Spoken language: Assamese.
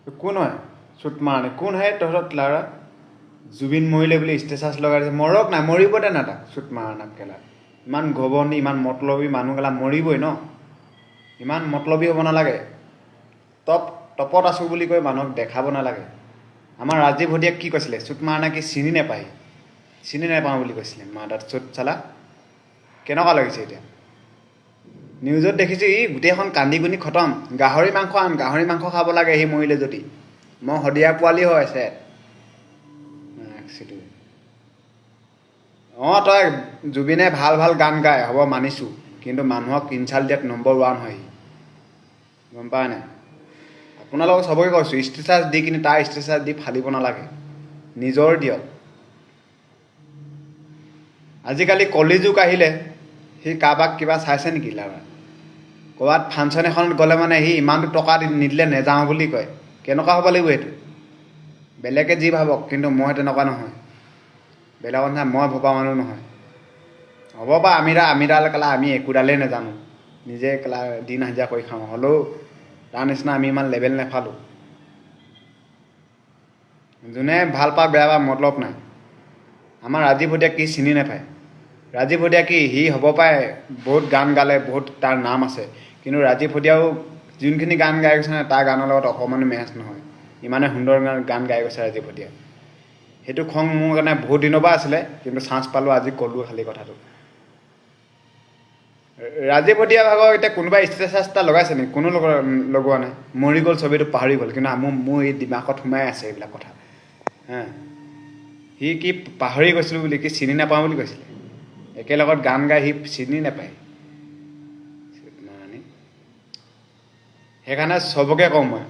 কোন হয় চুট মাৰণি কোন হয় তহঁত লাৰা জুবিন মৰিলে বুলি ষ্টেটাছ লগাই দিছে মৰক নাই মৰিব দে না তাক চুট মাৰণাক কেলা ইমান ঘবনি ইমান মতলবী মানুহগেলা মৰিবই ন ইমান মতলবী হ'ব নালাগে টপত আছোঁ বুলি কৈ মানুহক দেখাব নালাগে আমাৰ ৰাজীৱ ভটিয়াক কি কৈছিলে চুট মাৰণা কি চিনি নাপাওঁ বুলি কৈছিলে মা তাত চুট চালা কেনেকুৱা লাগিছে এতিয়া নিউজত দেখিছোঁ ই গোটেইখন কান্দি কুনি খতম গাহৰি মাংস খাব লাগে সি মৰিলে যদি মই শদিয়া পোৱালি হৈ আছে অঁ তই জুবিনে ভাল ভাল গান গায় হ'ব মানিছোঁ কিন্তু মানুহক ইনচাল্ট দিয়াত নম্বৰ 1 হয় গম পায় নাই আপোনালোকক চবকে কৈছোঁ ষ্টেটাছ দি কিনি তাৰ ষ্টেটাছ দি ফালিব নালাগে নিজৰ দিয়ক আজিকালি কলিযুগ আহিলে সি কাৰোবাক কিবা চাইছে নেকি লাৰা ক'ৰবাত ফাংচন এখনত গ'লে মানে সি ইমানটো টকা নিদিলে নেযাওঁ বুলি কয় কেনেকুৱা হ'ব লাগিব সেইটো বেলেগে যি ভাবক কিন্তু মই তেনেকুৱা নহয় বেলেগ কথা মই ভবা মানুহ নহয় হ'ব বা আমিডাল কেলা আমি একোডালেই নাজানো নিজে কেলা দিন হাজিৰা কৰি খাওঁ হ'লেও তাৰ নিচিনা আমি ইমান লেভেল নেফালোঁ যোনে ভাল পাওক বেয়া পাওক মতলব নাই আমাৰ ৰাজীৱ ভটিয়াক কি চিনি নাপায় ৰাজীৱ ভটিয়া কি সি হ'ব পাৰে বহুত গান গালে বহুত তাৰ নাম আছে কিন্তু ৰাজীৱ ভটিয়াও যোনখিনি গান গাই গৈছে নহয় তাৰ গানৰ লগত অকণমানো মেচ নহয় ইমানে সুন্দৰ গান গাই গৈছে ৰাজীৱ ভটিয়া সেইটো খং মোৰ কাৰণে বহুত দিনৰ পৰা আছিলে কিন্তু চান্স পালোঁ আজি ক'লোঁ খালী কথাটো ৰাজীৱ ভটিয়া ভাগৰ এতিয়া কোনোবাই ষ্টেটাছ এটা লগাইছে নেকি কোনো লগোৱা নাই মৰি গ'ল ছবিটো পাহৰি গ'ল কিন্তু মোৰ এই দিমাগত সোমাই আছে এইবিলাক কথা হা সি কি পাহৰি গৈছিলোঁ বুলি কি চিনি নাপাওঁ বুলি কৈছিলে একেলগত গান গাই সি চিনি নাপায় সেইকাৰণে চবকে কওঁ মই